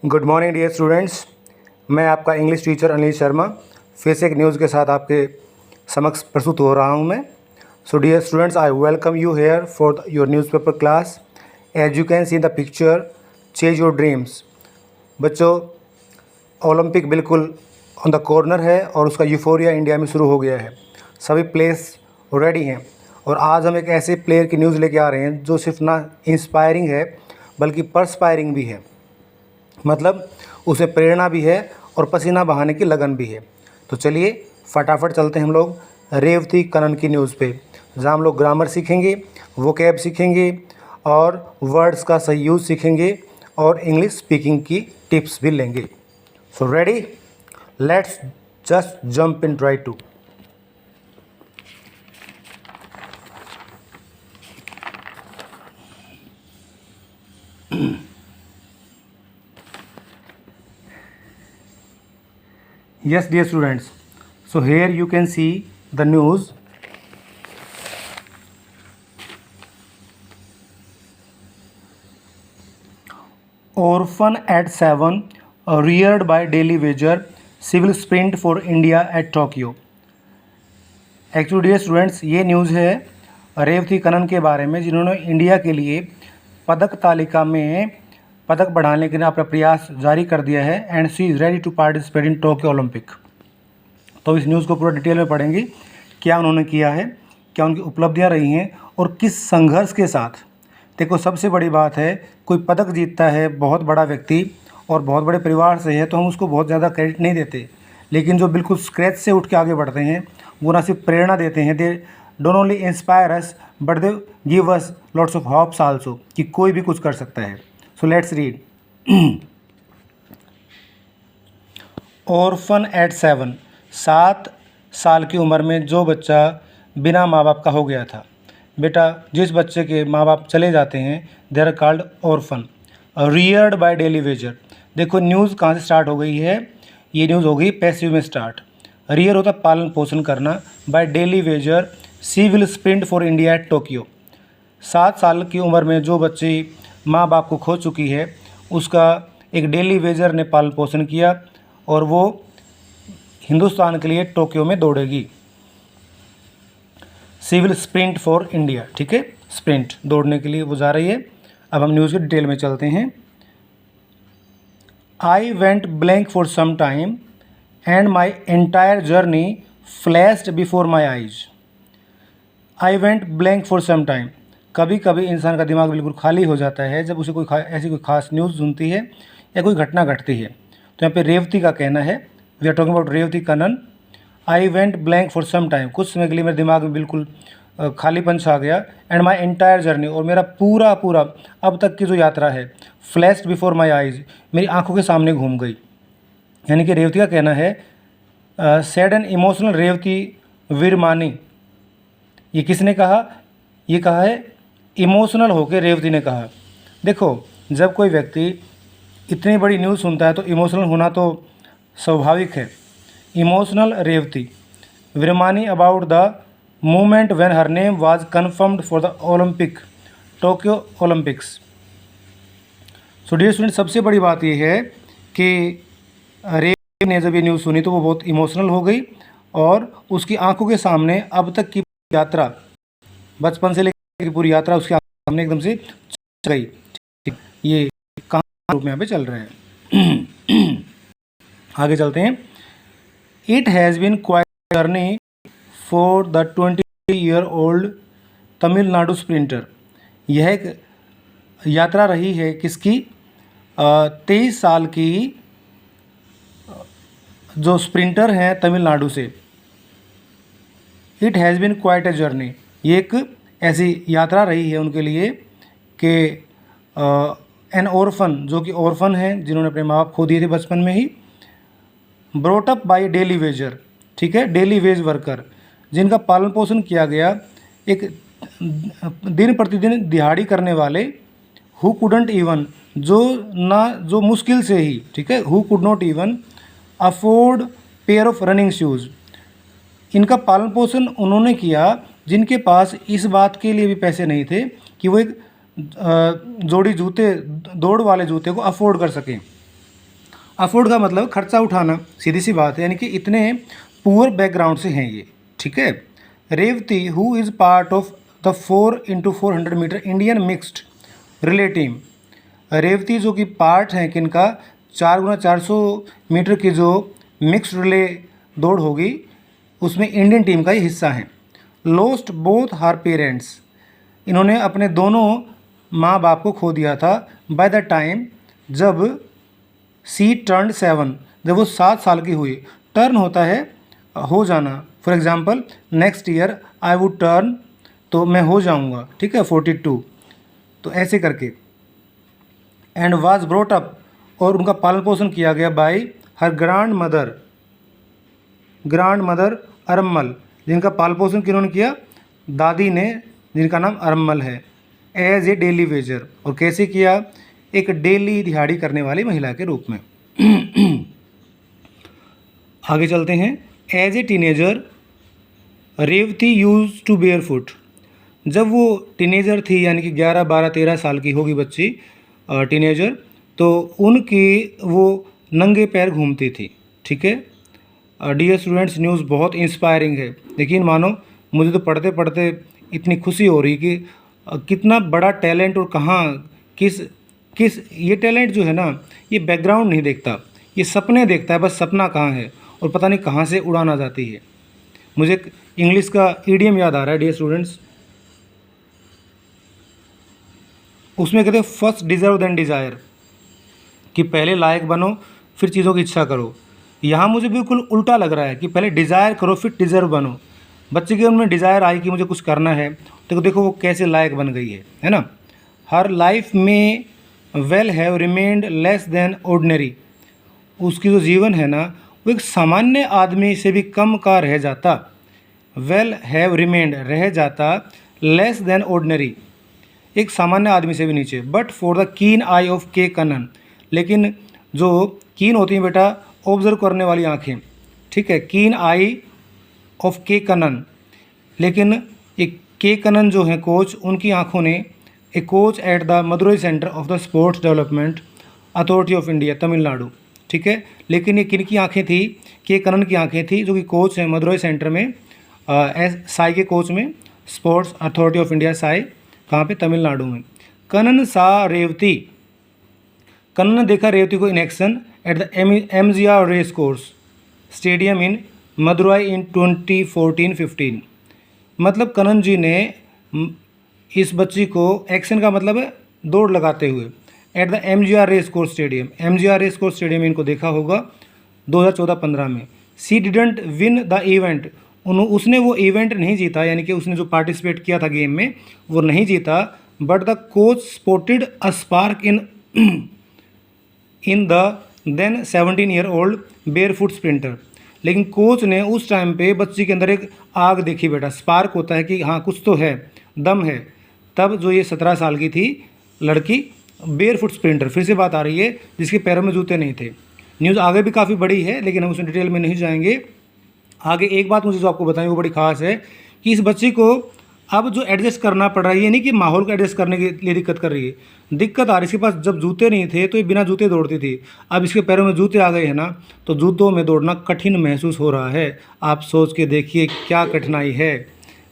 Good morning dear students. मैं आपका English teacher Anil Sharma फिर से एक न्यूज़ के साथ आपके समक्ष प्रस्तुत हो रहा हूं मैं। So dear students, I welcome you here for your newspaper class. As you can see in the picture, chase your dreams. बच्चों, ओलंपिक बिल्कुल ऑन द कॉर्नर है और उसका यूफोरिया इंडिया में शुरू हो गया है। सभी प्लेयर्स रेडी हैं और आज हम एक ऐसे प्लेयर की न्यूज़ लेके आ रहे हैं जो सिर्फ ना इंस्पायरिंग है बल्कि परस्पायरिंग भी है। मतलब उसे प्रेरणा भी है और पसीना बहाने की लगन भी है। तो चलिए फटाफट चलते हैं हम लोग रेवती कनन की न्यूज़ पे, जहाँ हम लोग ग्रामर सीखेंगे, वोकैब सीखेंगे और वर्ड्स का सही यूज़ सीखेंगे और इंग्लिश स्पीकिंग की टिप्स भी लेंगे। So ready, let's just jump in right to. Yes, dear students, so here you can see the news. Orphan at 7, reared by Daily Wager, civil sprint for India at Tokyo. Actually dear students, ये news है रेवती कनन के बारे में, जिन्होंने India के लिए पदक तालिका में पदक बढ़ाने के लिए अपना प्रयास जारी कर दिया है and she is ready to participate in Tokyo Olympic. तो इस न्यूज़ को पूरा डिटेल में पढ़ेंगे, क्या उन्होंने किया है, क्या उनकी उपलब्धियां रही हैं और किस संघर्ष के साथ। देखो, सबसे बड़ी बात है, कोई पदक जीतता है बहुत बड़ा व्यक्ति और बहुत बड़े परिवार से है तो हम उसको बहुत ज़्यादा क्रेडिट नहीं देते, लेकिन जो बिल्कुल स्क्रैच से उठ के आगे बढ़ते हैं वो ना सिर्फ प्रेरणा देते हैं, they don't only inspire us but they give us lots of hopes also कि कोई भी कुछ कर सकता है। So let's read. Orphan at 7, 7 साल की उम्र में जो बच्चा बिना माँ बाप का हो गया था। बेटा, जिस बच्चे के माँ बाप चले जाते हैं they are called orphan. Reared by daily wager. देखो न्यूज़ कहाँ से स्टार्ट हो गई है, ये न्यूज़ हो गई पैसिव में स्टार्ट। रियर होता पालन पोषण करना, by daily wager she will sprint for India at Tokyo. 7 साल की उम्र में जो बच्ची माँ बाप को खो चुकी है उसका एक डेली वेजर ने पालन पोषण किया और वो हिंदुस्तान के लिए टोक्यो में दौड़ेगी। सिविल स्प्रिंट फॉर इंडिया, ठीक है, स्प्रिंट दौड़ने के लिए वो जा रही है। अब हम न्यूज़ के डिटेल में चलते हैं। I went blank for some time and my entire journey flashed before my eyes. I went blank for some time. कभी कभी इंसान का दिमाग बिल्कुल खाली हो जाता है जब उसे कोई ऐसी कोई खास न्यूज़ सुनती है या कोई घटना घटती है। तो यहाँ पे रेवती का कहना है, we are talking about Revathi Kannan. I went blank for some time, कुछ समय के लिए मेरे दिमाग में बिल्कुल खालीपन छा गया। एंड माई एंटायर जर्नी, और मेरा पूरा अब तक की जो यात्रा है, फ्लैश्ड बिफोर माई आइज, मेरी आंखों के सामने घूम गई। यानी कि रेवती का कहना है, sad and emotional Revathi Virmani. ये किसने कहा? ये कहा है इमोशनल होकर रेवती ने कहा। देखो, जब कोई व्यक्ति इतनी बड़ी न्यूज़ सुनता है तो इमोशनल होना तो स्वाभाविक है। Emotional Revathi Veeramani about the moment when her name was confirmed for the Olympic Tokyo Olympics. So dear student, सबसे बड़ी बात यह है कि रेवती ने जब ये न्यूज़ सुनी तो वो बहुत इमोशनल हो गई और उसकी आंखों के सामने अब तक की यात्रा, बचपन से लेकर पूरी यात्रा उसके सामने एकदम से चल गई। ये कहानी रूप में यहाँ पे चल रहे हैं। आगे चलते हैं। It has been quite journey for the 20-year-old Tamil Nadu sprinter. यह एक यात्रा रही है किसकी? 23 साल की जो स्प्रिंटर हैं तमिलनाडु से। It has been quite a journey, ये एक ऐसी यात्रा रही है उनके लिए कि एन ऑर्फन, जो कि ऑर्फन हैं, जिन्होंने अपने माँ बाप खो दिए थे बचपन में ही, brought up by daily wager, ठीक है, डेली वेज वर्कर, जिनका पालन पोषण किया गया एक दिन प्रतिदिन दिहाड़ी करने वाले, हु कुडंट इवन, जो मुश्किल से ही, ठीक है, who could not even afford pair of running shoes. इनका पालन पोषण उन्होंने किया जिनके पास इस बात के लिए भी पैसे नहीं थे कि वो एक जोड़ी जूते, दौड़ वाले जूते को अफोर्ड कर सकें। अफोर्ड का मतलब खर्चा उठाना, सीधी सी बात है, यानी कि इतने पुअर बैकग्राउंड से हैं ये, ठीक है। Revathi who is part of the 4x400 metre Indian mixed relay team. Revathi जो कि पार्ट हैं किनका, 4x400 मीटर की जो मिक्स्ड रिले दौड़ होगी उसमें इंडियन टीम का ही हिस्सा है। लॉस्ट बोथ हर पेरेंट्स, इन्होंने अपने दोनों माँ बाप को खो दिया था। बाय द टाइम, जब सी टर्न 7, जब वो 7 साल की हुई। टर्न होता है हो जाना, for example next year I would turn, तो मैं हो जाऊंगा, ठीक है, 42, तो ऐसे करके। एंड वाज ब्रोट अप, और उनका पालन पोषण किया गया बाय हर ग्रैंड मदर अरम्मल, जिनका पालन पोषण किन्होंने किया, दादी ने, जिनका नाम अरम्मल है। एज ए डेली वेजर, और कैसे किया, एक डेली दिहाड़ी करने वाली महिला के रूप में। आगे चलते हैं। As a teenager Revathi use to bare foot, जब वो टीनेजर थी यानी कि 11, 12, 13 साल की होगी बच्ची, टीनेजर, तो उनकी वो नंगे पैर घूमती थी, ठीक है। डियर स्टूडेंट्स, न्यूज़ बहुत इंस्पायरिंग है, लेकिन मानो मुझे तो पढ़ते पढ़ते इतनी खुशी हो रही कि कितना बड़ा टैलेंट, और कहाँ किस किस ये टैलेंट जो है ना, ये बैकग्राउंड नहीं देखता, ये सपने देखता है, बस सपना कहाँ है और पता नहीं कहाँ से उड़ान आ जाती है। मुझे इंग्लिश का ईडियम याद आ रहा है डियर स्टूडेंट्स, उसमें कहते हैं फर्स्ट डिज़र्व देन डिज़ायर, कि पहले लायक बनो फिर चीज़ों की इच्छा करो। यहाँ मुझे बिल्कुल उल्टा लग रहा है कि पहले डिज़ायर करो फिर डिज़र्व बनो। बच्चे के उनमें डिज़ायर आई कि मुझे कुछ करना है, तो देखो वो कैसे लायक बन गई है ना। हर लाइफ में well have remained less than ordinary, उसकी जो जीवन है ना वो एक सामान्य आदमी से भी कम का रह जाता। वेल हैव रिमेन्ड, रह जाता, लेस देन ऑर्डिनरी, एक सामान्य आदमी से भी नीचे। बट फॉर द कीन आई ऑफ के कनन, लेकिन जो कीन होती हैं बेटा, ऑब्जर्व करने वाली आँखें, ठीक है, कीन आई ऑफ के कनन, लेकिन एक के कनन जो हैं कोच, उनकी आँखों ने, a coach at the Madurai centre of the sports development authority of India Tamil Nadu, ठीक है। लेकिन ये किन की आँखें थी, के कनन की आँखें थी, जो कि कोच हैं मदुरई सेंटर में, साई के कोच में, sports authority of India Sai, कहाँ पे, तमिलनाडु में। कनन सा रेवती, कनन ने देखा रेवती को in action at the MGR race course stadium in Madurai in 2014-15, मतलब कनन जी ने इस बच्ची को, एक्शन का मतलब है दौड़ लगाते हुए, at the MGR race course stadium, MGR race course stadium में इनको देखा होगा 2014-15 में। She didn't win the event, उसने वो इवेंट नहीं जीता, यानी कि उसने जो पार्टिसिपेट किया था गेम में वो नहीं जीता। But the coach spotted a spark in the then 17 year old barefoot sprinter, लेकिन कोच ने उस टाइम पे बच्ची के अंदर एक आग देखी बेटा, स्पार्क होता है कि हाँ कुछ तो है, दम है। तब जो ये 17 साल की थी लड़की, बेयरफुट स्प्रिंटर, फिर से बात आ रही है, जिसके पैरों में जूते नहीं थे। न्यूज़ आगे भी काफ़ी बड़ी है, लेकिन हम उसमें डिटेल में नहीं जाएंगे। आगे एक बात मुझे जो आपको बताएं वो बड़ी ख़ास है कि इस बच्ची को अब जो एडजस्ट करना पड़ रहा है, ये नहीं कि माहौल को एडजस्ट करने के लिए दिक्कत कर रही है, दिक्कत आ रही, इसके पास जब जूते नहीं थे तो ये बिना जूते दौड़ती थी, अब इसके पैरों में जूते आ गए हैं ना, तो जूतों में दौड़ना कठिन महसूस हो रहा है। आप सोच के देखिए क्या कठिनाई है,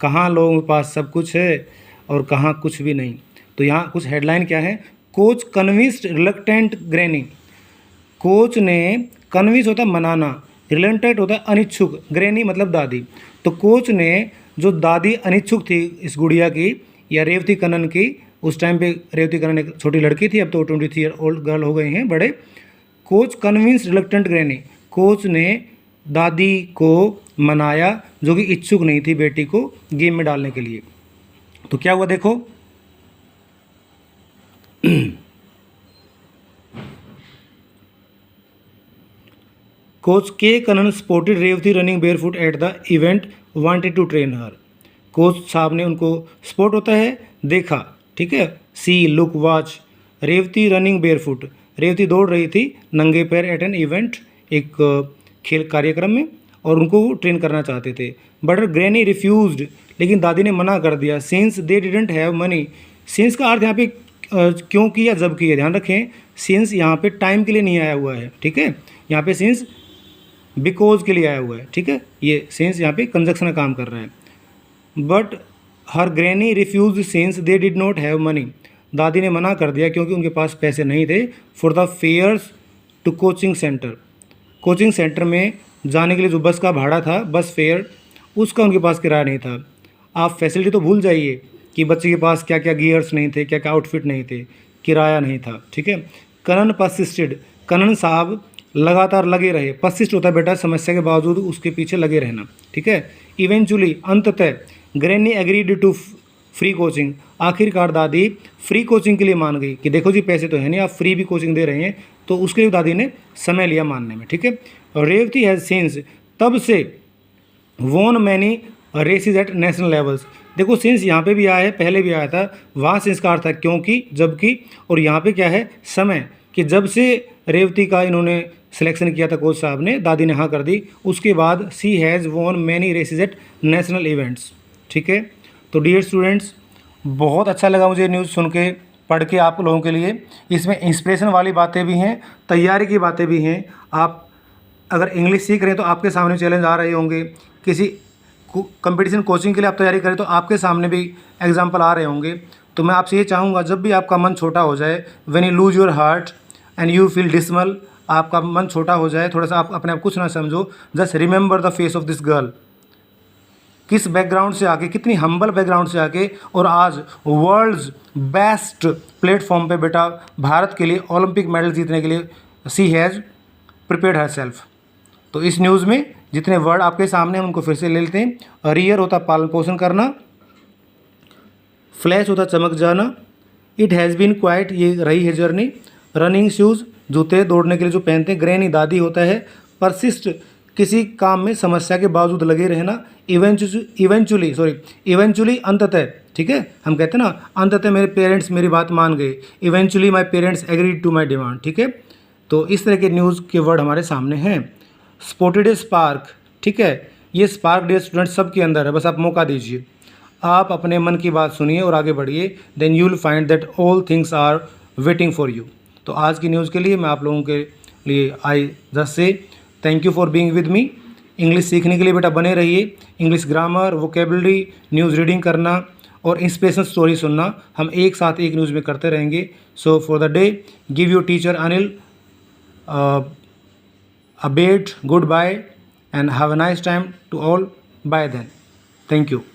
कहाँ लोगों के पास सब कुछ है और कहाँ कुछ भी नहीं। तो यहाँ कुछ हेडलाइन क्या है, coach convinced reluctant granny, coach ने, कन्विंस होता है मनाना, रिलेंटेड होता है अनिच्छुक, ग्रैनी मतलब दादी, तो कोच ने जो दादी अनिच्छुक थी इस गुड़िया की या रेवती कनन की, उस टाइम पे रेवती कनन एक छोटी लड़की थी, अब तो 23 ईयर ओल्ड गर्ल हो गए हैं बड़े। Coach convince reluctant granny, coach ने दादी को मनाया जो कि इच्छुक नहीं थी बेटी को गेम में डालने के लिए। तो क्या हुआ देखो, coach K Kannan spotted Revathi running barefoot at the event, wanted to train her, coach साहब ने उनको, स्पॉट होता है देखा, ठीक है, see look watch, Revathi running barefoot, Revathi दौड़ रही थी नंगे पैर एट एन इवेंट, एक खेल कार्यक्रम में, और उनको वो ट्रेन करना चाहते थे। बट ग्रैनी रिफ्यूज्ड, लेकिन दादी ने मना कर दिया, since they didn't have money, since का अर्थ यहाँ पे क्यों की या जब की है, ध्यान रखें सिंस यहाँ पे टाइम के लिए नहीं आया हुआ है, ठीक है। यहाँ पे सिंस बिकॉज के लिए आया हुआ है, ठीक है। ये सिंस यहाँ पे कंजक्शन का काम कर रहा है। But her granny refuse since they did not have money, दादी ने मना कर दिया क्योंकि उनके पास पैसे नहीं थे। For the fares to coaching centre, coaching centre में जाने के लिए जो बस का भाड़ा था, बस फेयर, उसका उनके पास किराया नहीं था। आप फैसिलिटी तो भूल जाइए कि बच्चे के पास क्या क्या गियर्स नहीं थे, क्या क्या आउटफिट नहीं थे, किराया नहीं था, ठीक है। कनन परसिस्टेड, कनन साहब लगातार लगे रहे। परसिस्ट होता है बेटा समस्या के बावजूद उसके पीछे लगे रहना, ठीक है। इवेंचुअली, अंततः, granny agreed to free coaching, आखिरकार दादी फ्री कोचिंग के लिए मान गई कि देखो जी पैसे तो है नहीं, आप फ्री भी कोचिंग दे रहे हैं, तो उसके लिए दादी ने समय लिया मानने में, ठीक है। रेवती हैज सिंस, तब से, won many races at national levels, देखो सिंस यहाँ पे भी आया है, पहले भी आया था, वहाँ सिंस का अर्थ है क्योंकि, जबकि, और यहाँ पे क्या है समय, कि जब से रेवती का इन्होंने सिलेक्शन किया था कोच साहब ने, दादी ने हाँ कर दी, उसके बाद she has won many races at national events, ठीक है। तो डियर स्टूडेंट्स, बहुत अच्छा लगा मुझे न्यूज़ सुन के, पढ़ के आप लोगों के लिए। इसमें इंस्पिरेशन वाली बातें भी हैं, तैयारी की बातें भी हैं। आप अगर इंग्लिश सीख रहे हैं तो आपके सामने चैलेंज आ रहे होंगे, किसी कंपटीशन कोचिंग के लिए आप तैयारी करें तो आपके सामने भी एग्जाम्पल आ रहे होंगे। तो मैं आपसे ये चाहूँगा, जब भी आपका मन छोटा हो जाए, when you lose your heart and you feel dismal, आपका मन छोटा हो जाए, थोड़ा सा आप अपने आप कुछ ना समझो, just remember the face of this girl, किस बैकग्राउंड से आके, कितनी हम्बल बैकग्राउंड से आके, और आज वर्ल्ड्स बेस्ट प्लेटफॉर्म पे बेटा भारत के लिए ओलंपिक मेडल जीतने के लिए सी हैज़ प्रिपेयर्ड हर सेल्फ। तो इस न्यूज़ में जितने वर्ड आपके सामने हम उनको फिर से ले लेते हैं। रियर होता पालन पोषण करना, फ्लैश होता चमक जाना, इट हैज़ बीन क्वाइट, ये रही है जर्नी, रनिंग शूज़, जूते दौड़ने के लिए जो पहनते हैं, ग्रैनी दादी होता है, परसिस्ट किसी काम में समस्या के बावजूद लगे रहना, इवेंचुअली अंततः, ठीक है, हम कहते हैं ना अंततः मेरे पेरेंट्स मेरी बात मान गए, eventually my parents agreed to my demand, ठीक है। तो इस तरह के न्यूज़ के वर्ड हमारे सामने हैं। स्पॉटेड स्पार्क, ठीक है, ये स्पार्क डियर स्टूडेंट सबके अंदर है, बस आप मौका दीजिए, आप अपने मन की बात सुनिए और आगे बढ़िए, then you will find that all things are waiting for you. तो आज की न्यूज़ के लिए मैं आप लोगों के लिए I just say thank you for being with me. English सीखने के लिए बेटा बने रहिए, English grammar, vocabulary, news reading करना और इंस्पिरेशनल स्टोरी सुनना हम एक साथ एक न्यूज़ में करते रहेंगे। So for the day give your teacher Anil a bid goodbye and have a nice time to all. Bye then. Thank you.